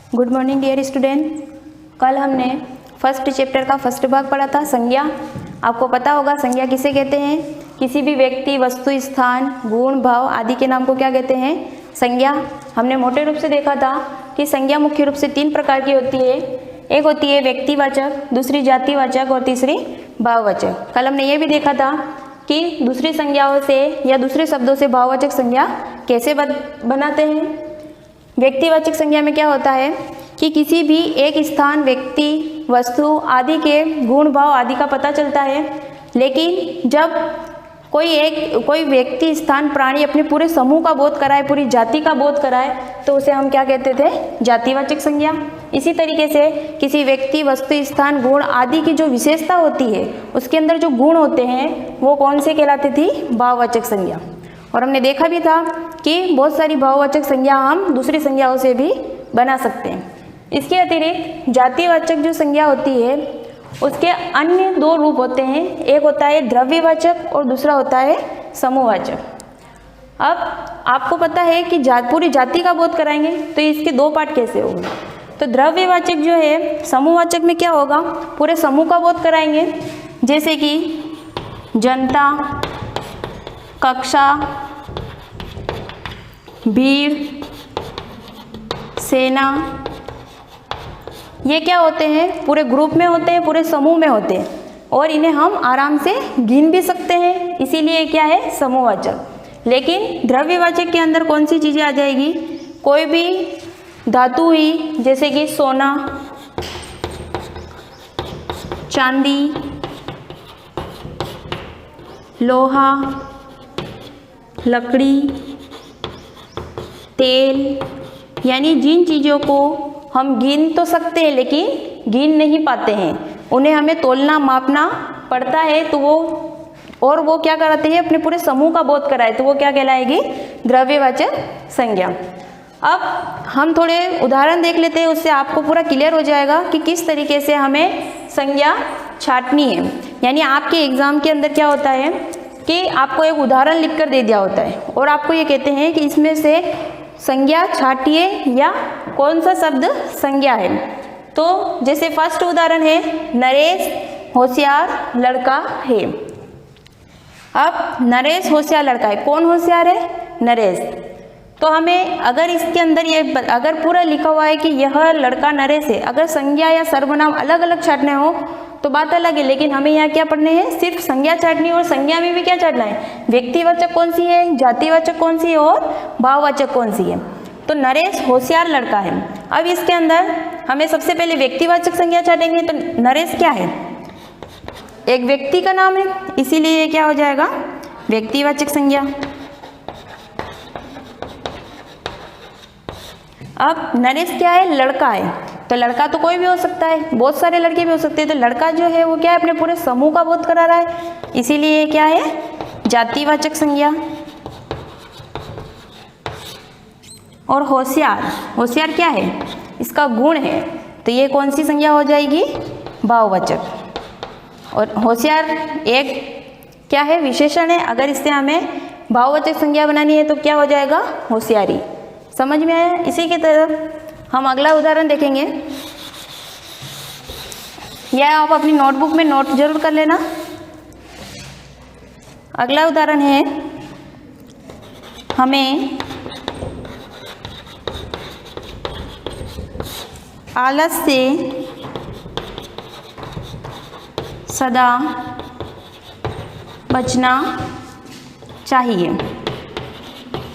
Good morning dear student. कल हमने first chapter का फर्स्ट भाग पढ़ा था, संज्ञा। आपको पता होगा संज्ञा किसे कहते हैं? किसी भी व्यक्ति, वस्तु, स्थान, गुण, भाव आदि के नाम को क्या कहते हैं? संज्ञा। हमने मोटे रूप से देखा था कि संज्ञा मुख्य रूप से 3 प्रकार की होती है। एक होती है व्यक्तिवाचक, दूसरी जातिवाचक और तीसरी भाववाचक। कल हमने ये भी देखा था कि दूसरी संज्ञाओं से या दूसरे शब्दों से भाववाचक संज्ञा कैसे बनाते हैं। व्यक्तिवाचक संज्ञा में क्या होता है कि किसी भी एक स्थान, व्यक्ति, वस्तु आदि के गुण, भाव आदि का पता चलता है। लेकिन जब कोई व्यक्ति, स्थान, प्राणी अपने पूरे समूह का बोध कराए, पूरी जाति का बोध कराए, तो उसे हम क्या कहते थे? जातिवाचक संज्ञा। इसी तरीके से किसी व्यक्ति, वस्तु, स्थान, गुण आदि की जो विशेषता होती है, उसके अंदर जो गुण होते हैं वो कौन से कहलाती थी? भाववाचक संज्ञा। और हमने देखा भी था कि बहुत सारी भाववाचक संज्ञा हम दूसरी संज्ञाओं से भी बना सकते हैं। इसके अतिरिक्त जातिवाचक जो संज्ञा होती है उसके अन्य 2 रूप होते हैं। एक होता है द्रव्यवाचक और दूसरा होता है समूहवाचक। अब आपको पता है कि पूरी जाति का बोध कराएंगे तो इसके 2 पार्ट कैसे होंगे? तो द्रव्यवाचक जो है, समूहवाचक में क्या होगा? पूरे समूह का बोध कराएंगे, जैसे कि जनता, कक्षा, भीड़, सेना। ये क्या होते हैं? पूरे ग्रुप में होते हैं, पूरे समूह में होते हैं और इन्हें हम आराम से गिन भी सकते हैं, इसीलिए क्या है? समूहवाचक। लेकिन द्रव्यवाचक के अंदर कौन सी चीज़ें आ जाएगी? कोई भी धातु ही, जैसे कि सोना, चांदी, लोहा, लकड़ी, तेल, यानी जिन चीज़ों को हम गिन तो सकते हैं लेकिन गिन नहीं पाते हैं, उन्हें हमें तोलना, मापना पड़ता है, तो वो क्या कराते हैं? अपने पूरे समूह का बोध कराए, तो वो क्या कहलाएगी? द्रव्यवाचक संज्ञा। अब हम थोड़े उदाहरण देख लेते हैं, उससे आपको पूरा क्लियर हो जाएगा कि किस तरीके से हमें संज्ञा छांटनी है। यानी आपके एग्जाम के अंदर क्या होता है कि आपको एक उदाहरण लिखकर दे दिया होता है और आपको ये कहते हैं कि इसमें से संज्ञा छांटिए या कौन सा शब्द संज्ञा है। तो जैसे फर्स्ट उदाहरण है, नरेश होशियार लड़का है। अब नरेश होशियार लड़का है, कौन होशियार है? नरेश। तो हमें अगर इसके अंदर अगर पूरा लिखा हुआ है कि यह लड़का नरेश है, अगर संज्ञा या सर्वनाम अलग अलग छांटने हो तो बात अलग है, लेकिन हमें यहाँ क्या पढ़ने हैं? सिर्फ संज्ञा छांटनी है। और संज्ञा में भी क्या छांटना है? व्यक्तिवाचक कौन सी है, जातिवाचक कौन सी है और भाववाचक कौन सी है। तो नरेश होशियार लड़का है। अब इसके अंदर हमें सबसे पहले व्यक्तिवाचक संज्ञा छांटेंगे। तो नरेश क्या है? एक व्यक्ति का नाम है, इसीलिए ये क्या हो जाएगा? व्यक्तिवाचक संज्ञा। अब नरेश क्या है? लड़का है। तो लड़का तो कोई भी हो सकता है, बहुत सारे लड़के भी हो सकते हैं। तो लड़का जो है वो क्या है? अपने पूरे समूह का बोध करा रहा है, इसीलिए ये क्या है? जातिवाचक संज्ञा। और होशियार, होशियार क्या है? इसका गुण है, तो ये कौन सी संज्ञा हो जाएगी? भाववाचक। और होशियार एक क्या है? विशेषण है। अगर इससे हमें भाववाचक संज्ञा बनानी है तो क्या हो जाएगा? होशियारी। समझ में आया? इसी की तरह हम अगला उदाहरण देखेंगे। यह आप अपनी नोटबुक में नोट जरूर कर लेना। अगला उदाहरण है, हमें आलस से सदा बचना चाहिए।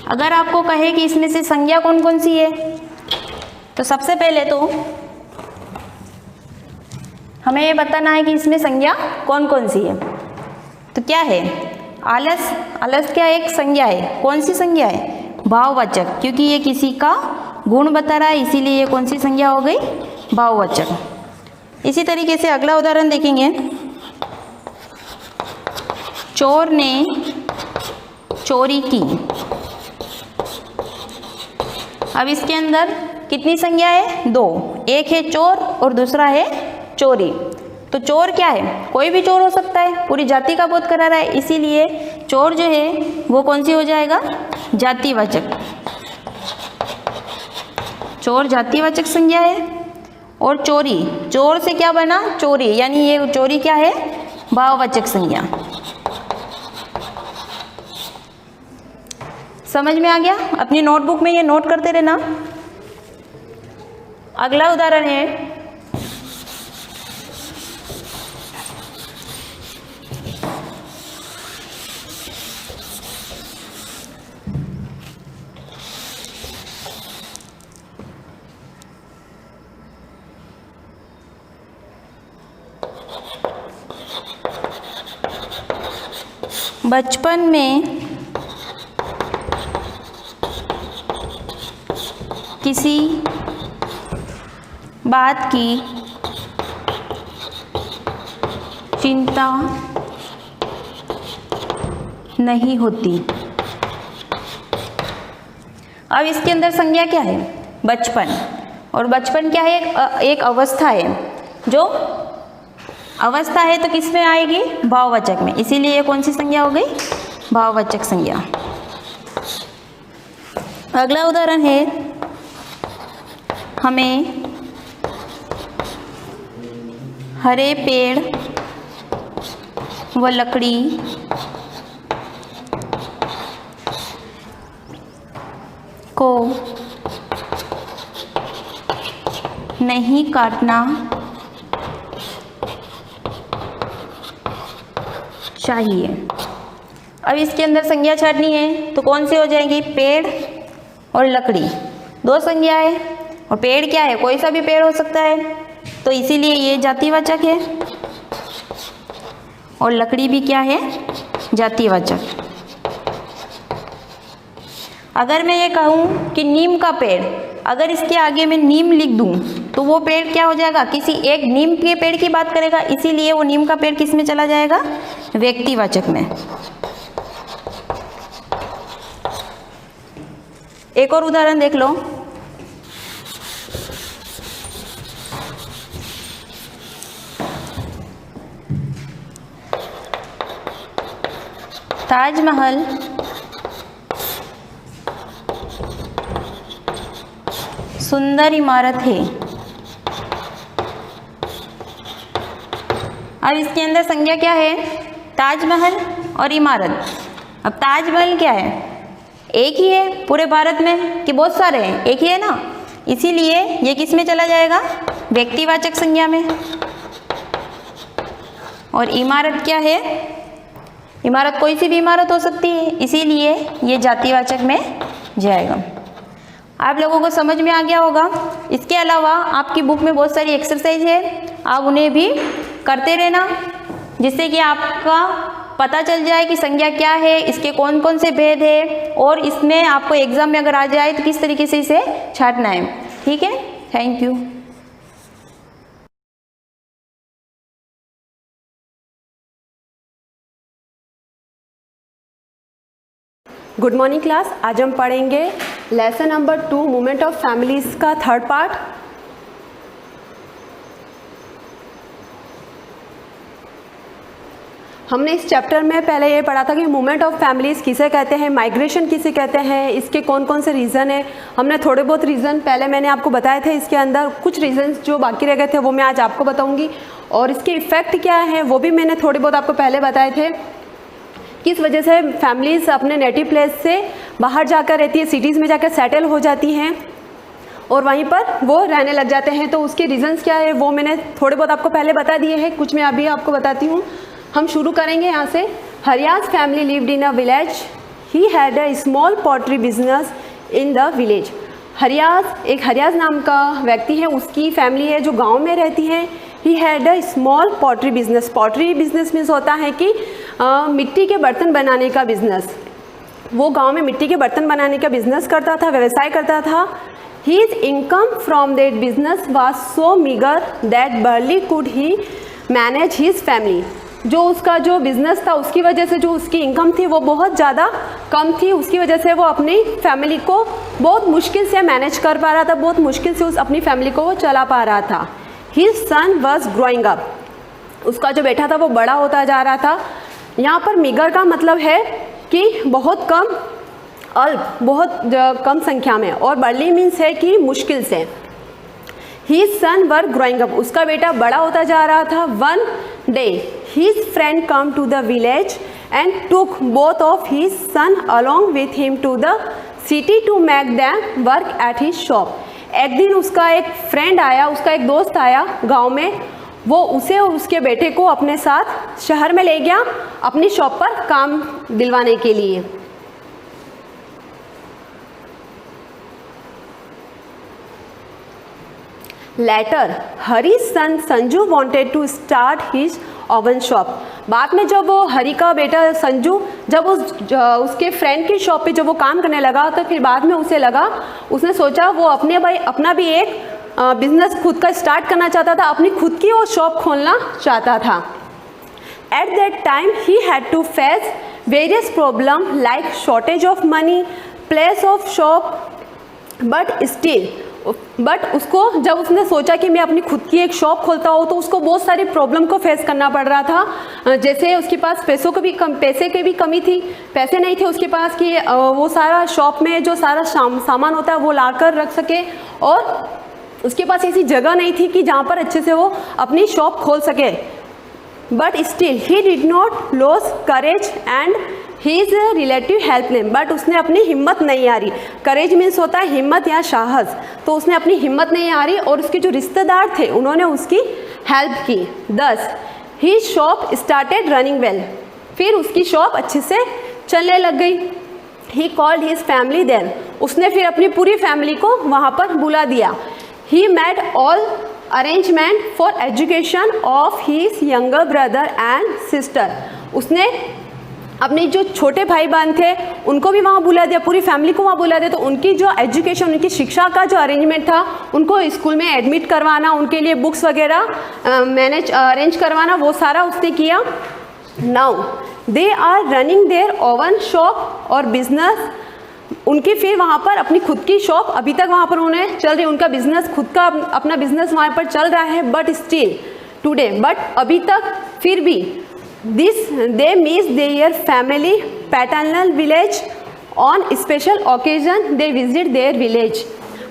अगर आपको कहे कि इसमें से संज्ञा कौन कौन सी है, तो सबसे पहले तो हमें ये बताना है कि इसमें संज्ञा कौन कौन सी है। तो क्या है? आलस। आलस क्या एक संज्ञा है? कौन सी संज्ञा है? भाववाचक, क्योंकि ये किसी का गुण बता रहा है, इसीलिए ये कौन सी संज्ञा हो गई? भाववाचक। इसी तरीके से अगला उदाहरण देखेंगे। चोर ने चोरी की। अब इसके अंदर कितनी संज्ञा है? 2। एक है चोर और दूसरा है चोरी। तो चोर क्या है? कोई भी चोर हो सकता है, पूरी जाति का बोध करा रहा है, इसीलिए चोर जो है वो कौन सी हो जाएगा? जातिवाचक। चोर जातिवाचक संज्ञा है। और चोरी, चोर से क्या बना? चोरी, यानी ये चोरी क्या है? भाववाचक संज्ञा। समझ में आ गया? अपनी नोटबुक में ये नोट करते रहना। अगला उदाहरण है बचपन में किसी बात की चिंता नहीं होती। अब इसके अंदर संज्ञा क्या है? बचपन। और बचपन क्या है? एक अवस्था है। जो अवस्था है तो किस में आएगी? भाववाचक में। इसीलिए ये कौन सी संज्ञा हो गई? भाववाचक संज्ञा। अगला उदाहरण है, हमें हरे पेड़ व लकड़ी को नहीं काटना चाहिए। अब इसके अंदर संज्ञा छाटनी है तो कौन सी हो जाएगी? पेड़ और लकड़ी, दो संज्ञा है। और पेड़ क्या है? कोई सा भी पेड़ हो सकता है, तो इसीलिए ये जातिवाचक है। और लकड़ी भी क्या है? जातिवाचक। अगर मैं ये कहूँ कि नीम का पेड़, अगर इसके आगे मैं नीम लिख दूँ तो वो पेड़ क्या हो जाएगा? किसी एक नीम के पेड़ की बात करेगा, इसीलिए वो नीम का पेड़ किस में चला जाएगा? व्यक्तिवाचक में। एक और उदाहरण देख लो। ताजमहल सुंदर इमारत है। अब इसके अंदर संज्ञा क्या है? ताजमहल और इमारत। अब ताजमहल क्या है? एक ही है पूरे भारत में कि बहुत सारे हैं? एक ही है ना, इसीलिए ये किस में चला जाएगा? व्यक्तिवाचक संज्ञा में। और इमारत क्या है? इमारत कोई सी भी इमारत हो सकती है, इसीलिए ये जातिवाचक में जाएगा। आप लोगों को समझ में आ गया होगा। इसके अलावा आपकी बुक में बहुत सारी एक्सरसाइज है, आप उन्हें भी करते रहना, जिससे कि आपका पता चल जाए कि संज्ञा क्या है, इसके कौन कौन से भेद है, और इसमें आपको एग्जाम में अगर आ जाए तो किस तरीके से इसे छाटना है। ठीक है, thank you. Good morning class. आज हम पढ़ेंगे lesson number 2 movement of families का थर्ड पार्ट। हमने इस चैप्टर में पहले ये पढ़ा था कि मूवमेंट ऑफ फैमिलीज किसे कहते हैं, माइग्रेशन किसे कहते हैं, इसके कौन कौन से रीज़न है। हमने थोड़े बहुत रीज़न पहले मैंने आपको बताए थे। इसके अंदर कुछ रीज़न्स जो बाकी रह गए थे वो मैं आज आपको बताऊंगी, और इसके इफ़ेक्ट क्या है वो भी मैंने थोड़े बहुत आपको पहले बताए थे। किस वजह से फैमिलीज अपने नेटिव प्लेस से बाहर जाकर रहती है, सिटीज़ में जाकर सेटल हो जाती हैं और वहीं पर वो रहने लग जाते हैं। तो उसके रीज़न्स क्या है वो मैंने थोड़े बहुत आपको पहले बता दिए हैं, कुछ मैं अभी आपको बताती हूँ। हम शुरू करेंगे यहाँ से। Hariya's family lived in a village, he had a small pottery business in the village. Hariya's नाम का व्यक्ति है, उसकी फैमिली है जो गाँव में रहती है। ही had a small pottery business. Pottery business means होता है कि मिट्टी के बर्तन बनाने का बिजनेस। वो गांव में मिट्टी के बर्तन बनाने का बिजनेस करता था, व्यवसाय करता था। His income from that business was so meagre that barely could he manage his family. जो उसका जो बिजनेस था उसकी वजह से जो उसकी इनकम थी वो बहुत ज़्यादा कम थी, उसकी वजह से वो अपनी फैमिली को बहुत मुश्किल से मैनेज कर पा रहा था, बहुत मुश्किल से उस अपनी फैमिली को वो चला पा रहा था। His son was growing up. उसका जो बेटा था वो बड़ा होता जा रहा था। यहाँ पर मीगर का मतलब है कि बहुत कम, अल्प बहुत कम संख्या में, और बर्ली मीन्स है कि मुश्किल से। His son were growing up, उसका बेटा बड़ा होता जा रहा था। One day his friend come to the village and took both of his son along with him to the city to make them work at his shop। एक दिन उसका एक फ्रेंड आया, उसका एक दोस्त आया गांव में, वो उसे और उसके बेटे को अपने साथ शहर में ले गया अपनी शॉप पर काम दिलवाने के लिए। Later, Hari's son Sanju wanted to start his oven shop। बाद में जब वो हरी का बेटा संजू जब उसके फ्रेंड की शॉप पे जब वो काम करने लगा, तो फिर बाद में उसे लगा, उसने सोचा वो अपना भी एक बिजनेस खुद का स्टार्ट करना चाहता था, अपनी खुद की वो शॉप खोलना चाहता था। At that time he had to face various problems like shortage of money, place of shop, but उसको जब उसने सोचा कि मैं अपनी खुद की एक शॉप खोलता हूँ, तो उसको बहुत सारी प्रॉब्लम को फेस करना पड़ रहा था। जैसे उसके पास पैसे की भी कमी थी, पैसे नहीं थे उसके पास कि वो सारा शॉप में जो सारा सामान होता है वो लाकर रख सके, और उसके पास ऐसी जगह नहीं थी कि जहाँ पर अच्छे से वो अपनी शॉप खोल सके। But still he did not lose courage and his relative help him, but उसने अपनी हिम्मत नहीं हारी। करेज मीन्स होता है हिम्मत या साहस, तो उसने अपनी हिम्मत नहीं हारी और उसके जो रिश्तेदार थे उन्होंने उसकी हेल्प की। Thus he shop started running well, फिर उसकी शॉप अच्छे से चलने लग गई। He called his family then, उसने फिर अपनी पूरी फैमिली को वहाँ पर बुला दिया। He made all arrangement for education of his younger brother and sister, उसने अपने जो छोटे भाई बहन थे उनको भी वहाँ बुला दिया, पूरी फैमिली को वहाँ बुला दिया। तो उनकी जो एजुकेशन, उनकी शिक्षा का जो अरेंजमेंट था, उनको स्कूल में एडमिट करवाना, उनके लिए बुक्स वगैरह अरेंज करवाना, वो सारा उसने किया। Now they are running their own shop और बिजनेस, उनकी फिर वहाँ पर अपनी खुद की शॉप अभी तक वहाँ पर उन्हें चल रही, उनका बिजनेस खुद का अपना बिजनेस वहाँ पर चल रहा है। बट स्टिल टुडे, बट अभी तक फिर भी they miss their family paternal village on special occasion they visit their village।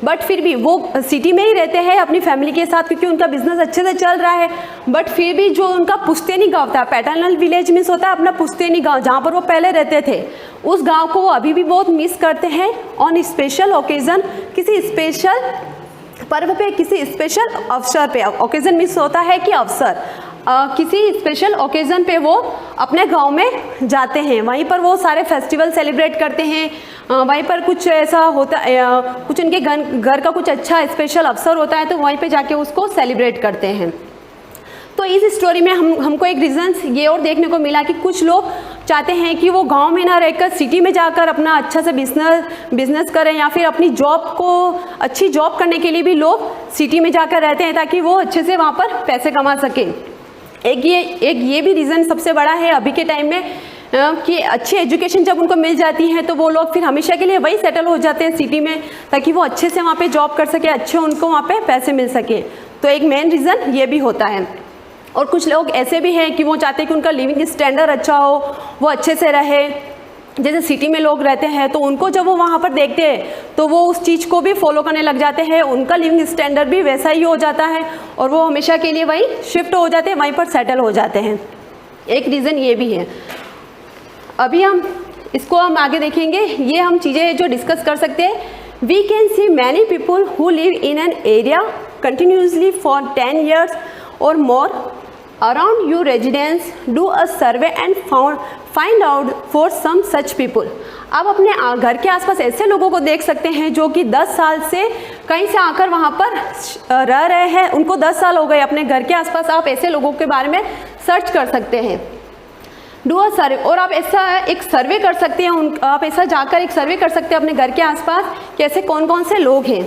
But फिर भी वो सिटी में ही रहते हैं अपनी फैमिली के साथ, क्योंकि उनका बिजनेस अच्छे से चल रहा है। बट फिर भी जो उनका पुश्तैनी गांव था, पैटर्नल विलेज मीन्स होता है अपना पुश्तैनी गांव, जहाँ पर वो पहले रहते थे, उस गांव को वो अभी भी बहुत मिस करते हैं। ऑन स्पेशल ओकेजन, किसी स्पेशल पर्व पे, किसी स्पेशल अवसर पे, ओकेजन मीन्स होता है कि अवसर, किसी स्पेशल ओकेज़न पे वो अपने गांव में जाते हैं, वहीं पर वो सारे फेस्टिवल सेलिब्रेट करते हैं। वहीं पर कुछ ऐसा होता है, कुछ उनके घर का कुछ अच्छा स्पेशल अवसर होता है, तो वहीं पे जाके उसको सेलिब्रेट करते हैं। तो इस स्टोरी में हमको एक रीज़न ये और देखने को मिला कि कुछ लोग चाहते हैं कि वो गांव में ना रहकर सिटी में जाकर अपना अच्छा से बिजनेस करें, या फिर अपनी जॉब को अच्छी जॉब करने के लिए भी लोग सिटी में जाकर रहते हैं ताकि वो अच्छे से वहाँ पर पैसे कमा सकें। एक ये भी रीज़न सबसे बड़ा है अभी के टाइम में कि अच्छी एजुकेशन जब उनको मिल जाती है तो वो लोग फिर हमेशा के लिए वही सेटल हो जाते हैं सिटी में, ताकि वो अच्छे से वहाँ पे जॉब कर सके, अच्छे उनको वहाँ पे पैसे मिल सके। तो एक मेन रीज़न ये भी होता है। और कुछ लोग ऐसे भी हैं कि वो चाहते हैं कि उनका लिविंग स्टैंडर्ड अच्छा हो, वो अच्छे से रहे। जैसे सिटी में लोग रहते हैं तो उनको जब वो वहाँ पर देखते हैं तो वो उस चीज़ को भी फॉलो करने लग जाते हैं, उनका लिविंग स्टैंडर्ड भी वैसा ही हो जाता है और वो हमेशा के लिए वहीं शिफ्ट हो जाते हैं, वहीं पर सेटल हो जाते हैं। एक रीज़न ये भी है। अभी इसको हम आगे देखेंगे, ये हम चीज़ें जो डिस्कस कर सकते हैं। We can see many people who live in an area continuously for 10 years और मोर around your residence, do a survey and find out for some such people। आप अपने घर के आसपास ऐसे लोगों को देख सकते हैं जो कि 10 साल से कहीं से आकर वहाँ पर रह रहे हैं, उनको 10 साल हो गए अपने घर के आसपास। आप ऐसे लोगों के बारे में सर्च कर सकते हैं। डू अ सर्वे, और आप ऐसा एक सर्वे कर सकते हैं, आप ऐसा जाकर एक सर्वे कर सकते हैं अपने घर के आसपास कि ऐसे कौन कौन से लोग हैं,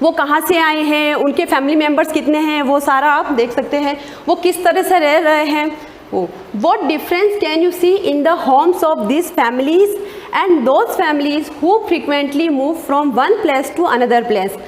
वो कहाँ से आए हैं, उनके फैमिली मेम्बर्स कितने हैं, वो सारा आप देख सकते हैं, वो किस तरह से रह रहे हैं। What difference can you see in the homes of these families and those families who frequently move from one place to another place?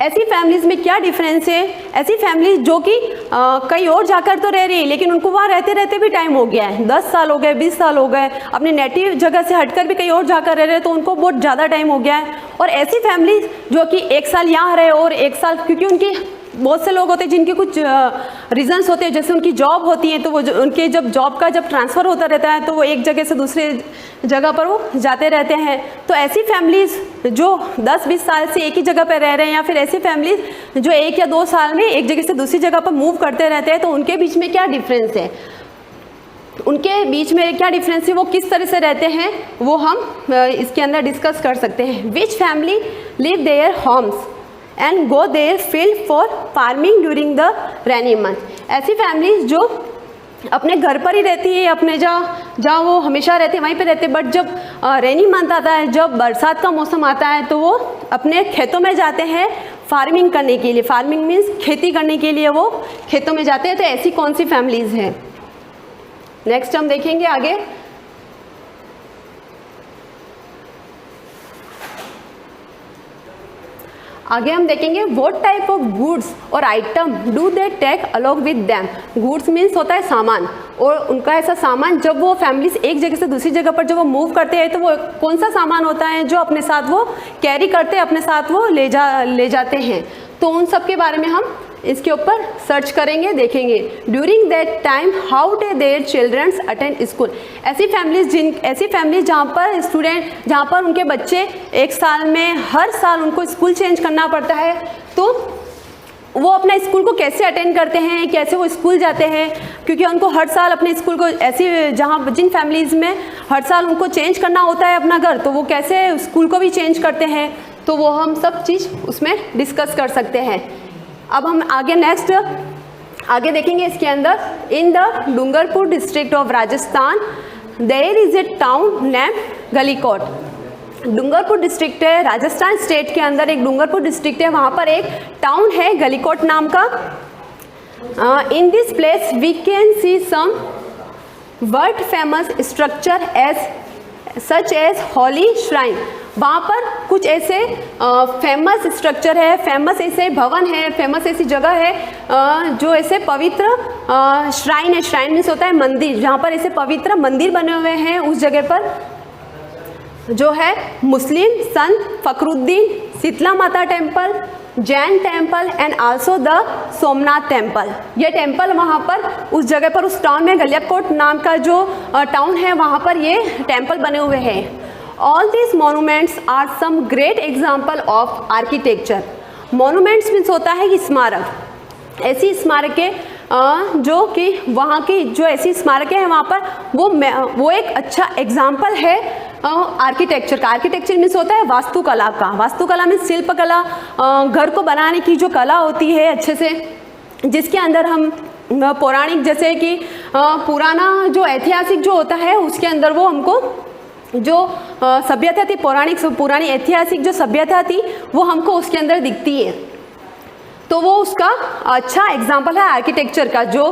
ऐसी फैमिलीज में क्या डिफरेंस है? ऐसी फैमिली जो कि कहीं और जाकर तो रह रही है, लेकिन उनको वहाँ रहते रहते भी टाइम हो गया है, 10 साल हो गए, 20 साल हो गए, अपने नेटिव जगह से हटकर भी कहीं और जाकर रह रहे हैं, तो उनको बहुत ज़्यादा टाइम हो गया है। और ऐसी फैमिली जो कि 1 साल यहाँ रहे और 1 साल, क्योंकि उनकी बहुत से लोग होते हैं जिनके कुछ रीजंस होते हैं, जैसे उनकी जॉब होती है, तो वो उनके जब जॉब का जब ट्रांसफ़र होता रहता है तो वो एक जगह से दूसरे जगह पर वो जाते रहते हैं। तो ऐसी फैमिलीज़ जो 10-20 साल से एक ही जगह पर रह रहे हैं, या फिर ऐसी फैमिलीज़ जो 1 या 2 साल में एक जगह से दूसरी जगह पर मूव करते रहते हैं, तो उनके बीच में क्या डिफरेंस है, उनके बीच में क्या डिफरेंस है, वो किस तरह से रहते हैं, वो हम इसके अंदर डिस्कस कर सकते हैं। विच family live their homes and go their field for farming during the rainy month. ऐसी फैमिलीज जो अपने घर पर ही रहती है, अपने जहाँ वो हमेशा रहते हैं वहीं पे रहते हैं, बट जब रेनी मंथ आता है, जब बरसात का मौसम आता है, तो वो अपने खेतों में जाते हैं फार्मिंग करने के लिए। फार्मिंग मीन्स खेती करने के लिए वो खेतों में जाते हैं। तो ऐसी कौन सी फैमिलीज हैं? नेक्स्ट हम देखेंगे आगे। आगे हम देखेंगे व्हाट टाइप ऑफ गुड्स और item do they take along with them. Goods means होता है सामान, और उनका ऐसा सामान जब वो फैमिलीज एक जगह से दूसरी जगह पर जब वो मूव करते हैं, तो वो कौन सा सामान होता है जो अपने साथ वो कैरी करते हैं, अपने साथ वो ले जाते हैं। तो उन सब के बारे में हम इसके ऊपर सर्च करेंगे, देखेंगे। During that time how did their children attend school. ऐसी फैमिलीज जहाँ पर उनके बच्चे 1 साल में हर साल उनको स्कूल चेंज करना पड़ता है, तो वो अपना स्कूल को कैसे अटेंड करते हैं, कैसे वो स्कूल जाते हैं, क्योंकि उनको हर साल अपने स्कूल को जिन फैमिलीज़ में हर साल उनको चेंज करना होता है अपना घर, तो वो कैसे स्कूल को भी चेंज करते हैं, तो वो हम सब चीज़ उसमें डिस्कस कर सकते हैं। अब हम आगे नेक्स्ट आगे देखेंगे इसके अंदर। In the Dungarpur district of Rajasthan there is a town name Galikot. Dungarpur district है, राजस्थान स्टेट के अंदर एक डूंगरपुर डिस्ट्रिक्ट है, वहाँ पर एक टाउन है गलीकोट नाम का। In this place we can see some world famous structure such as holy shrine. वहाँ पर कुछ ऐसे फेमस स्ट्रक्चर है, फेमस ऐसे भवन है, फेमस ऐसी जगह है जो ऐसे पवित्र श्राइन है। श्राइन मीन्स होता है मंदिर, जहाँ पर ऐसे पवित्र मंदिर बने हुए हैं। उस जगह पर जो है मुस्लिम संत फखरुद्दीन, शीतला माता temple, Jain temple and also the Somnath temple. ये टेम्पल वहाँ पर उस जगह पर, उस टाउन में गलियाकोट नाम का जो टाउन है, वहाँ पर ये टेम्पल बने हुए हैं। All these monuments are some great example of architecture. Monuments means होता है कि स्मारक, ऐसी स्मारकें जो कि वहाँ की जो ऐसी स्मारकें हैं वहाँ पर वो एक अच्छा एग्जाम्पल है आर्किटेक्चर का। आर्किटेक्चर मीन्स होता है वास्तुकला का। वास्तुकला मीन्स शिल्पकला, घर को बनाने की जो कला होती है अच्छे से, जिसके अंदर हम पौराणिक, जैसे कि पुराना जो ऐतिहासिक जो होता है उसके अंदर वो हमको जो सभ्यता थी, पुरानी ऐतिहासिक जो सभ्यता थी वो हमको उसके अंदर दिखती है। तो वो उसका अच्छा एग्जाम्पल है आर्किटेक्चर का। जो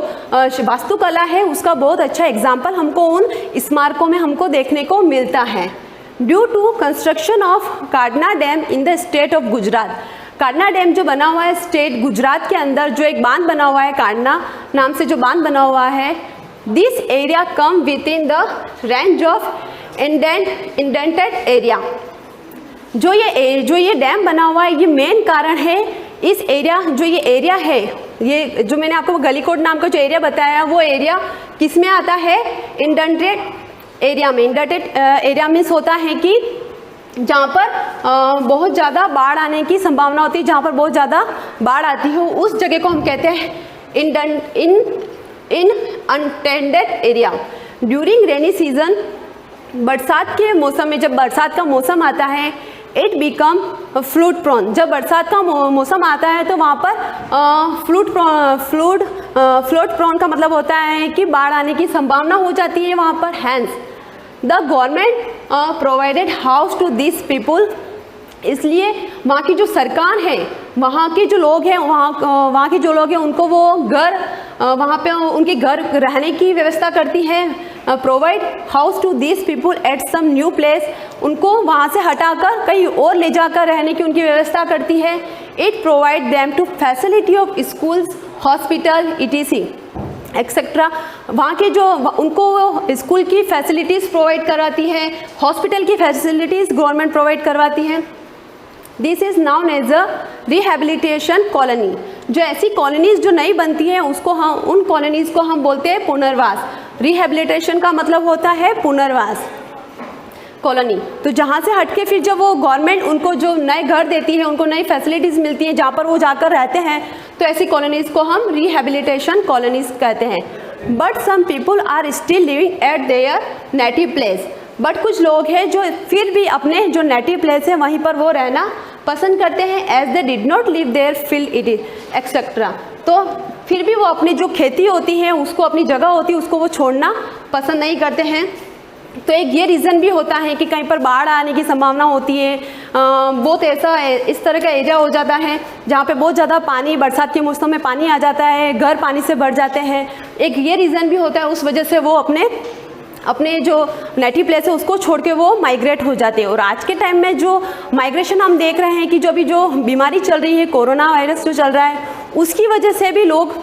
वास्तुकला है उसका बहुत अच्छा एग्जाम्पल हमको उन स्मारकों में हमको देखने को मिलता है। Due to construction of Kadana dam in the state of Gujarat. Kadana dam जो बना हुआ है स्टेट गुजरात के अंदर, जो एक बांध बना हुआ है, काडना नाम से जो बांध बना हुआ है, this area come with in the range of indented area. जो ये डैम बना हुआ है, ये मेन कारण है इस एरिया, जो ये एरिया है, ये जो मैंने आपको गलीकोट नाम का जो एरिया बताया, वो एरिया किस में आता है? इंडेंटेड एरिया में। इंडेंटेड एरिया मीन्स होता है कि जहाँ पर बहुत ज़्यादा बाढ़ आने की संभावना होती है, जहाँ पर बहुत ज़्यादा बाढ़ आती हो, उस जगह को हम कहते हैं इन अनटेंडेड एरिया। ड्यूरिंग रेनी सीजन, बरसात के मौसम में, जब बरसात का मौसम आता है, इट बिकम फ्लूड प्रोन। जब बरसात का मौसम आता है तो वहाँ पर फ्लूड प्रोन का मतलब होता है कि बाढ़ आने की संभावना हो जाती है वहाँ पर। Hence the government provided house to this people. इसलिए वहाँ की जो सरकार है, वहाँ के जो लोग हैं, वहाँ के जो लोग हैं उनको वो घर, वहाँ पे उनके घर रहने की व्यवस्था करती है। Provide house to this people at some new place. उनको वहाँ से हटाकर कहीं और ले जाकर रहने की उनकी व्यवस्था करती है। It provide them to facility of schools, hospital, ETC etcetera. वहाँ के जो उनको स्कूल की फैसिलिटीज़ प्रोवाइड करवाती है, हॉस्पिटल की फैसिलिटीज़ गवर्नमेंट प्रोवाइड करवाती है। This is known as a rehabilitation colony. जो ऐसी कॉलोनीज़ जो नई बनती हैं उसको हम, उन कॉलोनीज़ को हम बोलते हैं पुनर्वास। रिहेबिलिटेशन का मतलब होता है पुनर्वास कॉलोनी। तो जहाँ से हटके फिर जब वो गवर्नमेंट उनको जो नए घर देती है, उनको नई फैसिलिटीज़ मिलती हैं जहाँ पर वो जाकर रहते हैं, तो ऐसी कॉलोनीज़ को हम रिहेबिलिटेशन कॉलोनीज़ कहते हैं। But some people are still living at their native place. But कुछ लोग हैं जो फिर भी अपने जो नेटिव प्लेस है वहीं पर वो रहना पसंद करते हैं, as they did not leave their field it etcetera. तो फिर भी वो अपनी जो खेती होती है उसको, अपनी जगह होती है उसको वो छोड़ना पसंद नहीं करते हैं। तो एक ये रीज़न भी होता है कि कहीं पर बाढ़ आने की संभावना होती है, बहुत ऐसा इस तरह का एरिया हो जाता है जहाँ पे बहुत ज़्यादा पानी, बरसात के मौसम में पानी आ जाता है, घर पानी से भर जाते हैं। एक ये रीज़न भी होता है, उस वजह से वो अपने जो नेटिव प्लेस है उसको छोड़ के वो माइग्रेट हो जाते हैं। और आज के टाइम में जो माइग्रेशन हम देख रहे हैं कि जो अभी जो बीमारी चल रही है, कोरोना वायरस जो चल रहा है, उसकी वजह से भी लोग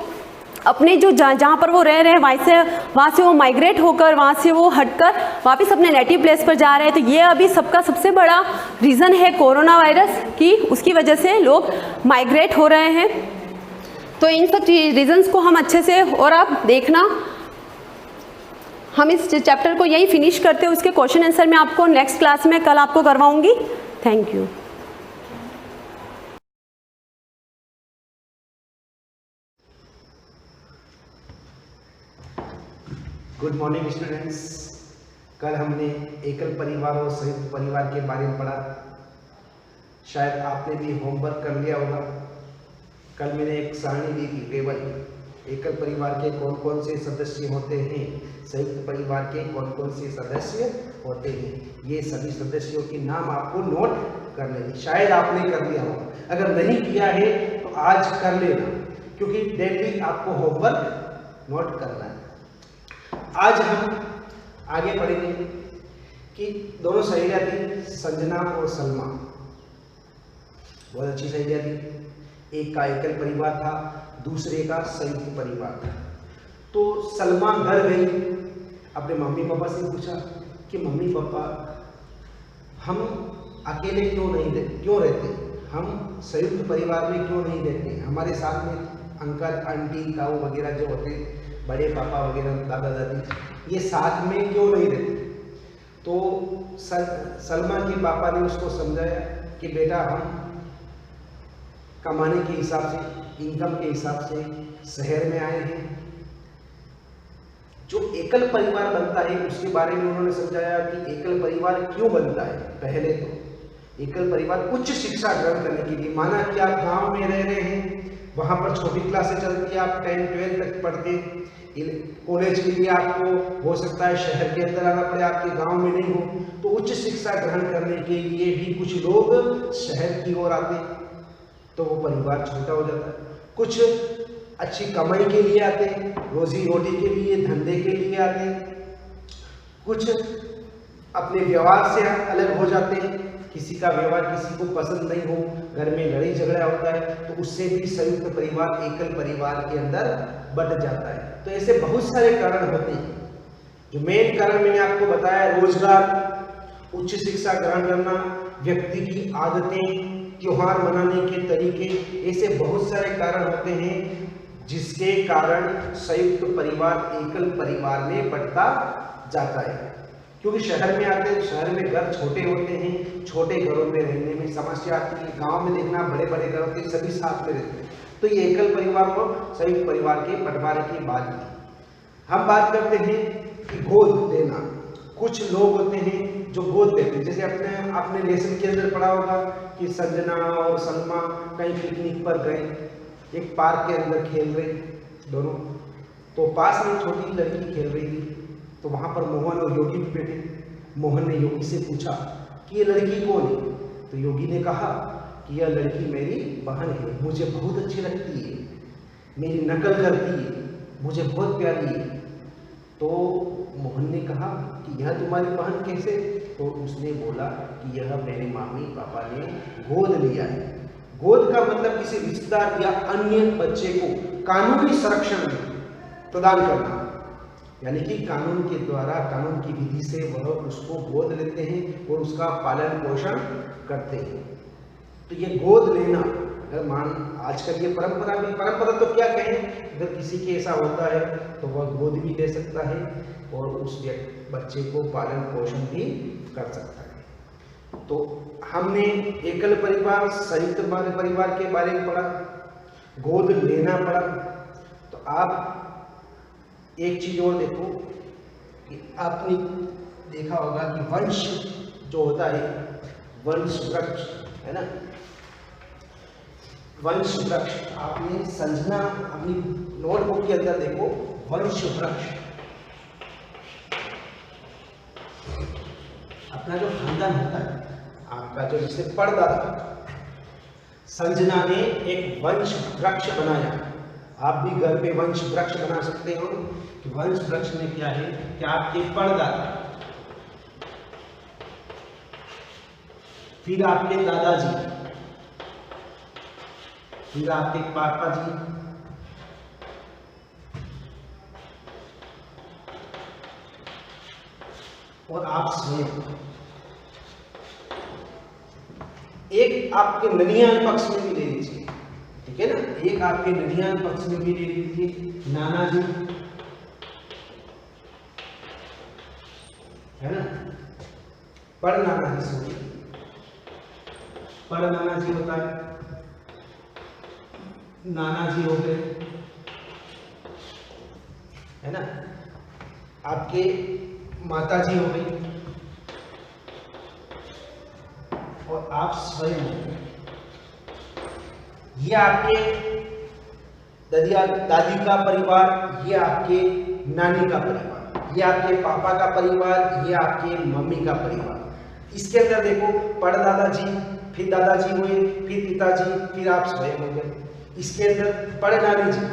अपने जो जहाँ पर वो रह रहे हैं वहाँ से वो माइग्रेट होकर, वहाँ से वो हटकर वापस अपने नेटिव प्लेस पर जा रहे हैं। तो ये अभी सबका सबसे बड़ा रीज़न है कोरोना वायरस की, उसकी वजह से लोग माइग्रेट हो रहे हैं। तो इन सब रीजंस को हम अच्छे से, और आप देखना, हम इस चैप्टर को यही फिनिश करते हैं। उसके क्वेश्चन आंसर मैं आपको नेक्स्ट क्लास में कल आपको करवाऊँगी। Thank you. Good morning students. कल हमने एकल परिवार और संयुक्त परिवार के बारे में पढ़ा। शायद आपने भी होमवर्क कर लिया होगा। कल मैंने एक सारणी दी थी, टेबल, एकल परिवार के कौन कौन से सदस्य होते हैं, संयुक्त परिवार के कौन कौन से सदस्य होते हैं। ये सभी सदस्यों के नाम आपको नोट करने हैं। शायद आपने कर लिया होगा, अगर नहीं किया है तो आज कर लेना, क्योंकि डेली आपको होमवर्क नोट करना है। आज हम आगे पढ़ेंगे कि दोनों सहेलियाँ थी, संजना और सलमा, बहुत अच्छी सहेलियाँ थी। एक का एकल परिवार था, दूसरे का संयुक्त परिवार था। तो सलमा घर गई, अपने मम्मी पापा से पूछा कि मम्मी पापा, हम अकेले क्यों रहते, हम संयुक्त परिवार में क्यों नहीं रहते, हमारे साथ में अंकल आंटी ताऊ वगैरह जो होते, बड़े पापा वगैरह, दादा दादी, ये साथ में क्यों नहीं रहते। तो सलमा के पापा ने उसको समझाया कि बेटा, हम कमाने के हिसाब से, इनकम के हिसाब से शहर में आए हैं। जो एकल परिवार बनता है उसके बारे में उन्होंने समझाया कि एकल परिवार क्यों बनता है। पहले तो एकल परिवार उच्च शिक्षा ग्रहण करने के लिए, माना कि आप गांव में रह रहे हैं, वहाँ पर छोटी क्लासें चलती है, आप 10-12 तक पढ़ते, कॉलेज के लिए आपको हो सकता है शहर के अंदर आना पड़े, आपके गांव में नहीं हो, तो उच्च शिक्षा ग्रहण करने के लिए भी कुछ लोग शहर की ओर आते, तो वो परिवार छोटा हो जाता है। कुछ अच्छी कमाई के लिए आते, रोजी रोटी के लिए, धंधे के लिए आते, कुछ अपने व्यवहार से अलग हो जाते हैं, किसी का व्यवहार किसी को पसंद नहीं हो, घर में लड़ाई झगड़ा होता है, तो उससे भी संयुक्त परिवार एकल परिवार के अंदर बट जाता है। तो ऐसे बहुत सारे कारण होते हैं। जो मेन कारण मैंने आपको बताया, रोजगार, उच्च शिक्षा ग्रहण करना, व्यक्ति की आदतें, त्योहार मनाने के तरीके, ऐसे बहुत सारे कारण होते हैं जिसके कारण संयुक्त परिवार एकल परिवार में बढ़ता जाता है। क्योंकि शहर में आते हैं, शहर में घर छोटे होते हैं, छोटे घरों में रहने में समस्या आती है। गांव में देखना बड़े बड़े घर होते हैं, सभी साथ में रहते हैं। तो ये एकल परिवार और संयुक्त परिवार के बंटवारे की बात की। हम बात करते हैं कि गोद देना। कुछ लोग होते हैं जो गोद देते हैं, जैसे आपने लेसन के अंदर पढ़ा होगा कि संजना और सलमा कहीं पिकनिक पर गए, एक पार्क के अंदर खेल रहे दोनों, तो पास में छोटी लड़की खेल रही थी, तो वहाँ पर मोहन और योगी भी बैठे। मोहन ने योगी से पूछा कि ये लड़की कौन है, तो योगी ने कहा कि यह लड़की मेरी बहन है, मुझे बहुत अच्छी लगती है, मेरी नकल करती है, मुझे बहुत प्यारी है। तो मोहन ने कहा कि यह तुम्हारी बहन कैसे, तो उसने बोला कि यह मेरे मम्मी पापा ने गोद लिया है। गोद का मतलब किसी रिश्तेदार या अन्य बच्चे को कानूनी संरक्षण प्रदान करना, यानी कि कानून के द्वारा, कानून की विधि से वह उसको गोद लेते हैं और उसका पालन पोषण करते हैं। तो ये गोद लेना, अगर मान आजकल ये परंपरा तो क्या कहें, अगर किसी के ऐसा होता है तो वह गोद भी ले सकता है और उस बच्चे को पालन पोषण भी कर सकता है। तो हमने एकल परिवार, संयुक्त परिवार के बारे में पढ़ा, गोद लेना पढ़ा। तो आप एक चीज और देखो कि आपने देखा होगा कि वंश जो होता है, वंश वृक्ष है ना, वंश वृक्ष आपने समझना, अपनी नोटबुक के अंदर देखो वंश वृक्ष, अपना जो खानदान होता है, आपका जो जिसे परदादा, संजना ने एक वंश वृक्ष बनाया। आप भी घर पे वंश वृक्ष बना सकते हो कि वंश वृक्ष में क्या है कि आपके परदादा, फिर आपके दादाजी, फिर आपके पापा जी, और आप स्वयं। एक आपके ननिहाल पक्ष में भी ले लीजिए, ठीक है ना, एक आपके ननिहाल पक्ष में भी ले लीजिए, नाना जी है ना, पर नाना जी से, पर नाना जी होता है, नाना जी हो गए, है ना, आपके माता जी हो गई, और आप स्वयं हो गए। ये आपके दादी का परिवार, ये आपके नानी का परिवार, ये आपके पापा का परिवार, ये आपके मम्मी का परिवार। इसके अंदर देखो परदादाजी, फिर दादाजी हुए, फिर पिताजी, फिर आप स्वयं हो गए। इसके अंदर परनानी जी,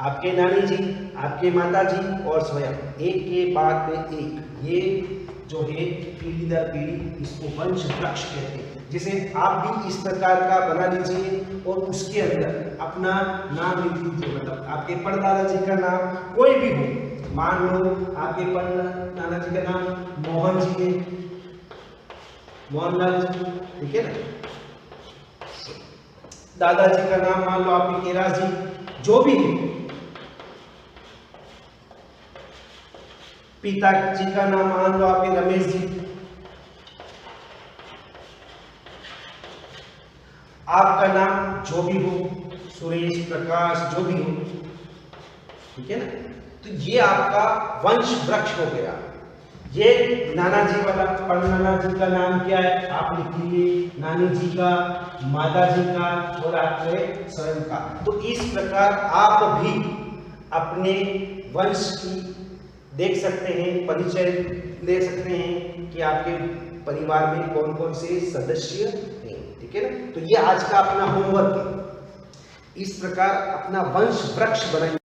आपके नानी जी, आपके माता जी और स्वयं, एक के बाद में एक, ये जो है पीढ़ी दर पीढ़ी, इसको वंश वृक्ष कहते हैं। जिसे आप भी इस प्रकार का बना लीजिए और उसके अंदर अपना नाम लिख लीजिए, मतलब आपके परदादा जी का नाम कोई भी हो, मान लो आपके परनाना जी का नाम मोहन जी है, मोहनलाल जी, ठीक है ना, दादाजी का नाम मान लो आपके केरास जी, जो भी है, पिताजी का नाम मान लो आपके रमेश जी, आपका नाम जो भी हो, सुरेश, प्रकाश, जो भी हो, ठीक है ना। तो ये आपका वंश वृक्ष हो गया। ये नाना जी वाला, परनाना जी का नाम क्या है आप लिखिए, नानी जी का, माता जी का और आपके स्वयं का। तो इस प्रकार आप भी अपने वंश की देख सकते हैं, परिचय ले सकते हैं कि आपके परिवार में कौन कौन से सदस्य हैं, ठीक है ना। तो ये आज का अपना होमवर्क है, इस प्रकार अपना वंश वृक्ष बनाइए।